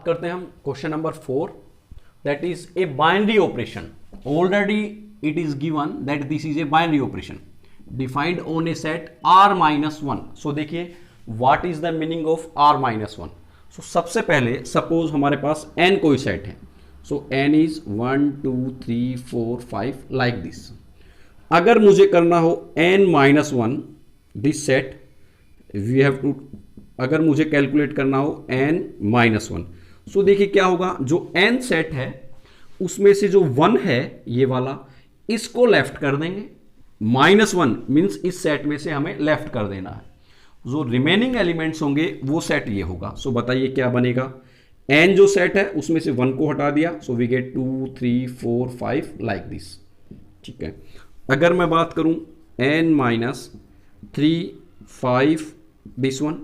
करते हैं हम question number 4, that is a binary operation. Already it is given that this is a binary operation defined on a set r-1. So देखिए what is the meaning of r-1. So सबसे पहले suppose हमारे पास n कोई set है. So n is 1 2 3 4 5 like this. अगर मुझे करना हो n-1 this set we have to, अगर मुझे कैलकुलेट करना हो n-1. सो देखिए क्या होगा, जो n सेट है उसमें से जो 1 है ये वाला, इसको लेफ्ट कर देंगे. -1 मीन्स इस सेट में से हमें लेफ्ट कर देना है. जो रिमेनिंग एलिमेंट्स होंगे वो सेट ये होगा. सो बताइए क्या बनेगा. n जो सेट है उसमें से 1 को हटा दिया, so we get 2 3 4 5 like this. ठीक है. अगर मैं बात करूं n-3 5 दिस वन.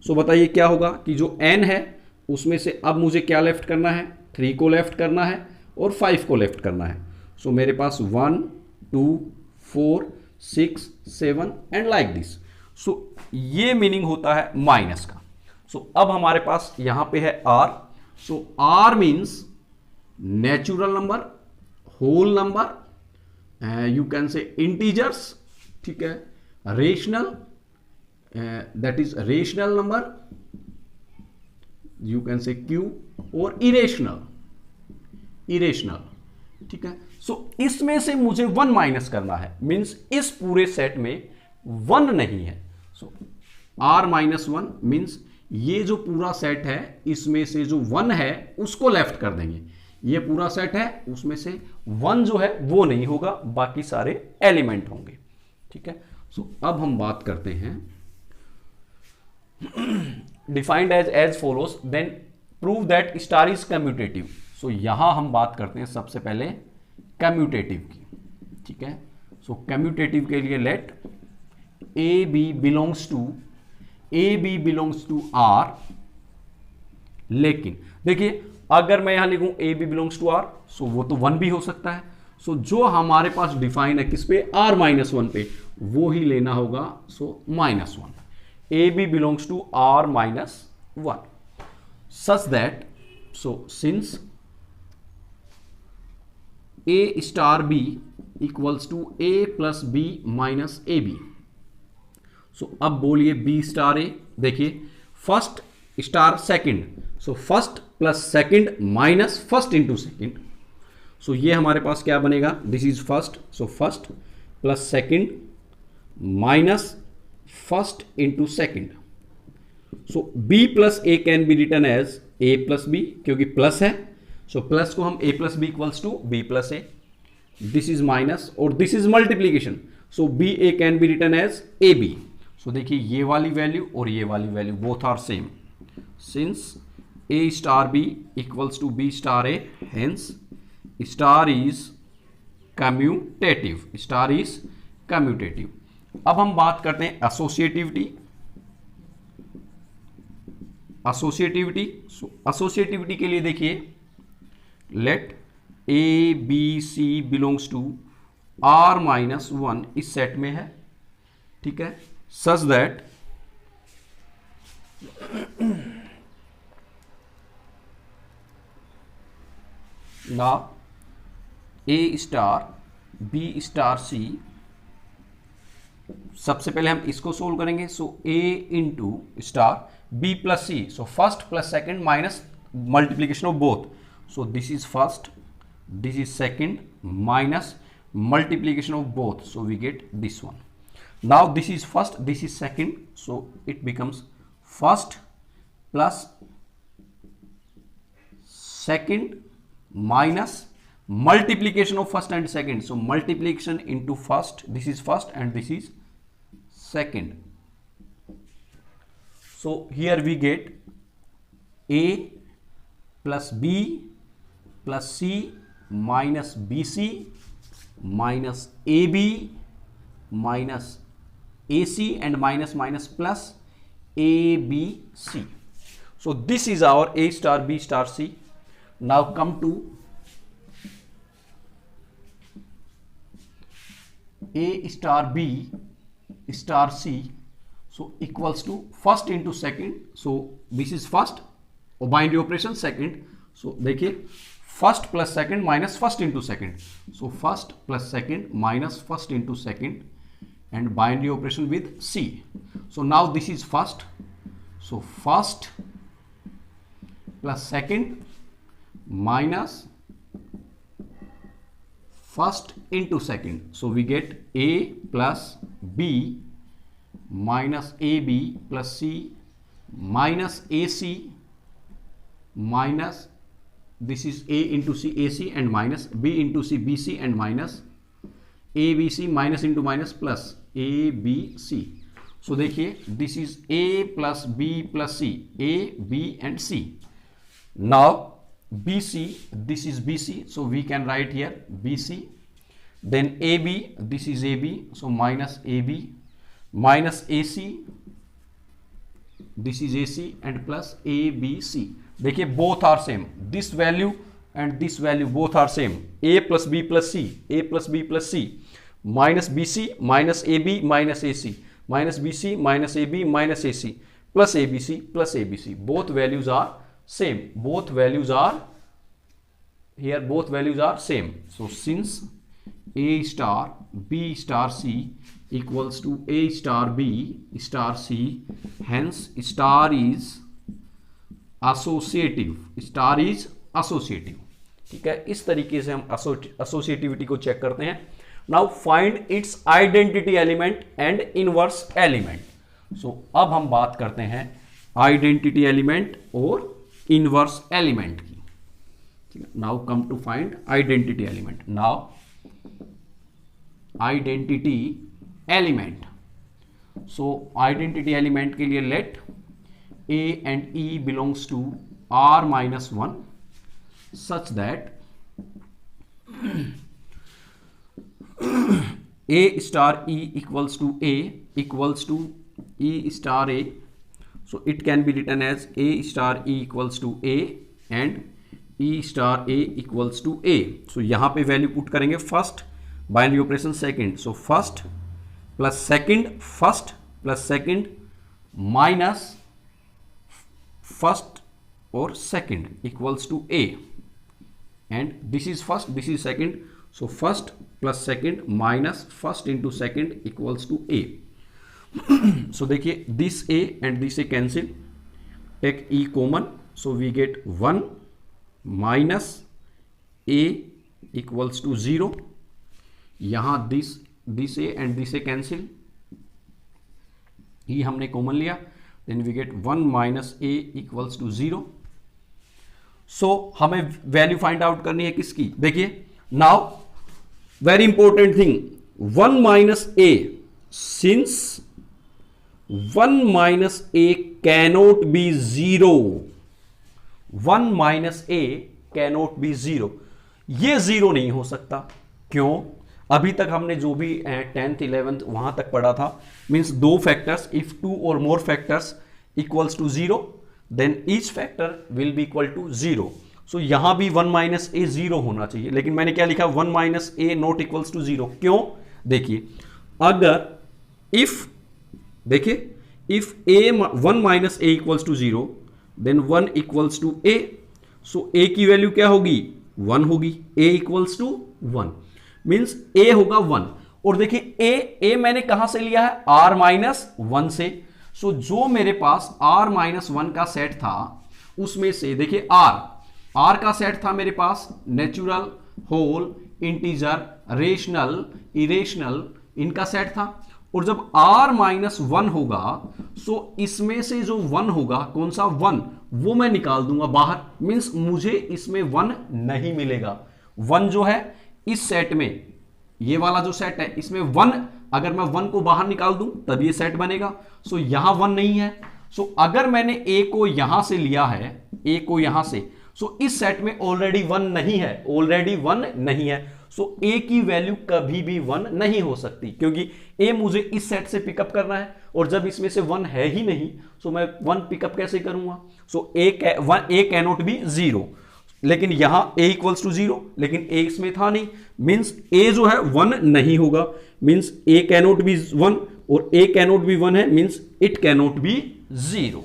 सो बताइए क्या होगा कि जो n है उसमें से अब मुझे क्या लेफ्ट करना है, 3 को लेफ्ट करना है और 5 को लेफ्ट करना है. सो मेरे पास 1 2 4 6 7 एंड लाइक दिस. सो ये मीनिंग होता है माइनस का. सो अब हमारे पास यहां पे है r. So r means natural number, whole number, you can say integers. ठीक है. Rational, that is rational number, you can say q, और इरेशनल. ठीक है. सो इसमें से मुझे 1 माइनस करना है, मींस इस पूरे सेट में 1 नहीं है. सो r-1 मींस ये जो पूरा सेट है इसमें से जो 1 है उसको लेफ्ट कर देंगे. ये पूरा सेट है उसमें से 1 जो है वो नहीं होगा, बाकी सारे एलिमेंट होंगे. ठीक है. सो अब हम बात करते हैं defined as follows, then prove that star is commutative. So यहां हम बात करते हैं सबसे पहले कम्यूटेटिव की. ठीक है. सो कम्यूटेटिव के लिए let a b belongs to R. लेकिन देखिए अगर मैं यहां लिखूं a b belongs to R, so वो तो 1 भी हो सकता है. सो जो हमारे पास डिफाइन है किस पे, r-1 पे, वो ही लेना होगा. सो -1. AB belongs to r-1 such that, so since A star B equals to A plus B minus AB. so अब बोलिए B star A. देखिए first star second, so first plus second minus first into second. सो ये हमारे पास क्या बनेगा, this is first, so first plus second minus first into second. So b plus a can be written as a plus b, क्योंकि plus है. So plus को हम a plus b equals to b plus a. This is minus और this is multiplication. So b a can be written as a b. So देखिए ये वाली value और ये वाली value both are same. Since a star b equals to b star a, hence star is commutative. Star is commutative. अब हम बात करते हैं एसोसिएटिविटी. एसोसिएटिविटी के लिए देखिए let a b c belongs to r-1 इस सेट में है. ठीक है. सच दैट ना a star b star c. सबसे पहले हम इसको सोल्व करेंगे. So a into star b plus c. So first plus second minus multiplication of both. So this is first, this is second minus multiplication of both. So we get this one. Now this is first, this is second, so it becomes first plus second minus multiplication of first and second. So multiplication into first, this is first and this is second. So here we get a plus b plus c minus bc minus ab minus ac and minus minus plus abc. So this is our a star b star c. Now come to a star b star c. So equals to first into second. So this is first और binary operation second, सो देखिए first plus second minus first into second, so first plus second minus first into second and binary operation with C. So now this is first, so first plus second minus first into second, so we get A plus B minus AB plus C minus AC minus this is A into C AC and minus B into C BC and minus ABC minus into minus plus ABC. So देखिए this is A plus B plus C, A, B and C. Now BC, this is BC, so we can write here BC. Then AB, this is AB, so minus AB minus AC, this is AC and plus ABC. देखिए both are same. This value and this value both are same. A plus B plus C, A plus B plus C, minus BC minus AB minus AC, minus BC minus AB minus AC, plus ABC plus ABC. Both values are same. Both values are here. Both values are same. So since A star B star C equals to A star B star C, hence star is associative. Star is associative. ठीक है, इस तरीके से हम associativity को check करते हैं. Now find its identity element and inverse element. So अब हम बात करते हैं आइडेंटिटी एलिमेंट और इनवर्स एलिमेंट की. ठीक है, now come to find identity element. Now identity element. So identity element के लिए let A and E belongs to R minus 1 such that A star E equals to A equals to E star A. So it can be written as A star E equals to A and E star A equals to A. So यहाँ पे value put करेंगे first, binary operation second. So first plus second minus first or second equals to A, and this is first, this is second, so first plus second minus first into second equals to A. So देखिए this A and this A cancel, take E common, so we get 1 minus A equals to 0. यहाँ this A and this A cancel, E हमने common लिया, then we get 1 minus A equals to 0. So हमें value find out करनी है किसकी. देखिए now very important thing, 1 minus A, since 1 minus A cannot be 0, 1 minus A cannot be 0. ये 0 नहीं हो सकता. क्यों? अभी तक हमने जो भी 10th 11th वहां तक पढ़ा था, मीन्स दो फैक्टर्स, इफ 2 और more factors equals to 0 then each factor will be equal to 0. So यहां भी 1 माइनस ए 0 होना चाहिए, लेकिन मैंने क्या लिखा 1 minus a not equals to 0. क्यों? देखिए अगर if a 1 minus a equals to 0 then 1 equals to a. So a की वैल्यू क्या होगी? 1 होगी. A equals to 1 means a होगा 1. और देखिए ए मैंने कहां से लिया है? r माइनस 1 से. सो जो मेरे पास r माइनस 1 का सेट था उसमें से देखिए r का सेट था मेरे पास natural, whole, integer, rational, irrational, इनका सेट था. और जब r माइनस 1 होगा सो इसमें से जो 1 होगा, कौन सा 1, वो मैं निकाल दूंगा बाहर. मीन्स मुझे इसमें 1 नहीं मिलेगा. 1 जो है इस सेट में, ये वाला जो सेट है इसमें 1, अगर मैं 1 को बाहर निकाल दूं तब ये सेट बनेगा. सो यहां 1 नहीं है. सो अगर मैंने a को यहां से लिया है, a को यहां से, सो इस सेट में ऑलरेडी 1 नहीं है. सो a की वैल्यू कभी भी 1 नहीं हो सकती, क्योंकि a मुझे इस सेट से पिकअप करना है और जब इसमें से 1 है ही नहीं, सो मैं 1 पिकअप कैसे करूंगा. सो a कैनॉट बी 0. लेकिन यहां a इक्वल्स टू 0, लेकिन a इसमें था नहीं, मीन्स a जो है 1 नहीं होगा. मीन्स a कैनॉट बी 1 और a कैनॉट बी 1 है, मीन्स इट कैनॉट बी 0.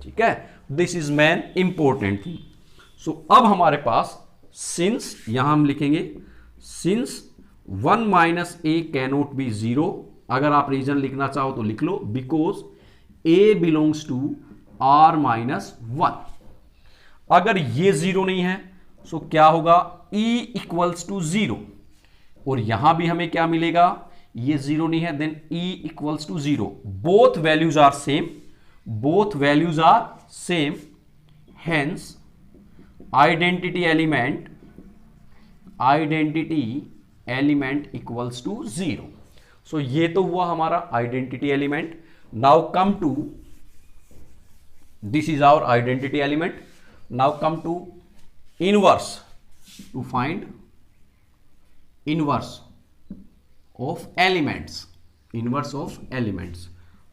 ठीक है, this is main important thing. So अब हमारे पास सिंस, यहां हम लिखेंगे since 1 minus a cannot be zero, अगर आप रीजन लिखना चाहो तो लिख लो, because a belongs to R minus 1। अगर ये जीरो नहीं है सो क्या होगा, E इक्वल्स टू जीरो, और यहां भी हमें क्या मिलेगा, ये जीरो नहीं है, then E equals to zero. Both values are same, both values are same, hence identity element equals to zero. So ये तो हुआ हमारा identity element. Now come to, this is our identity element. Now come to inverse, to find inverse of elements, inverse of elements.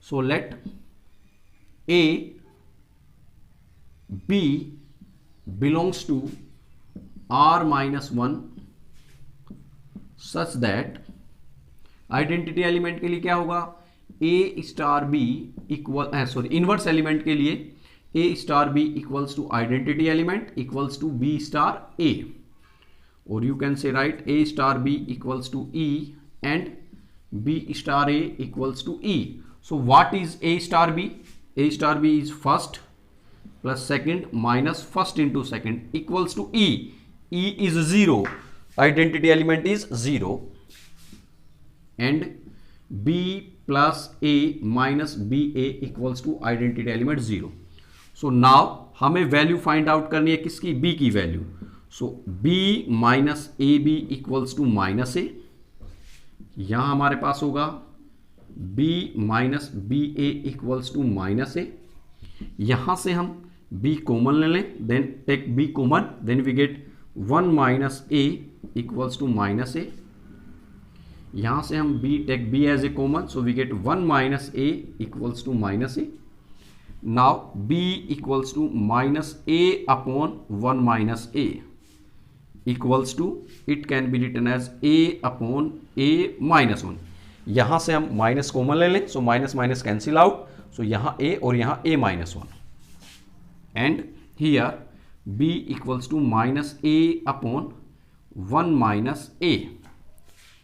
So let A B belongs to R minus 1 such that identity element के लिए क्या होगा, A star B equal, sorry inverse element के लिए A star B equals to identity element equals to B star A, or you can say right A star B equals to E and B star A equals to E. So what is A star B? A star B is first plus second minus first into second equals to E. E is 0, identity element is 0, and B plus A minus BA equals to identity element 0. So now हमें value find out करनी है किसकी, b की value. So b minus a b equals to minus a, यहां हमारे पास होगा b minus b a equals to minus a. यहां से हम बी कॉमन ले लें, then take b common, then we get 1 minus a equals to minus a. यहां से हम b take b as a common, so we get 1 minus a equals to minus a. Now b equals to minus a upon 1 minus a equals to, it can be written as a upon a minus 1। यहां से हम minus common ले लें, so minus minus cancel out, so यहां a और यहां a minus 1, and here b equals to minus a upon 1 minus a।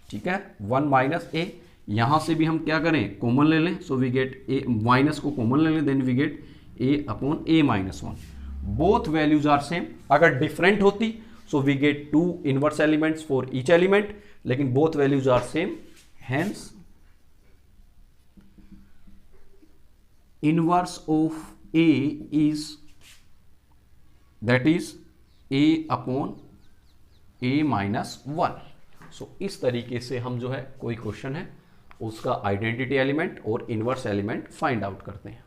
ठीक है, 1 माइनस a, यहां से भी हम क्या करें, कॉमन ले लें, so we get a, minus को कॉमन ले लें, then we get a upon a minus 1। Both values are same. अगर डिफरेंट होती so we get 2 inverse elements for each element, लेकिन both values are same, hence inverse of a is, that is a upon a minus 1। So इस तरीके से हम जो है, कोई क्वेश्चन है उसका आइडेंटिटी एलिमेंट और इनवर्स एलिमेंट फाइंड आउट करते हैं।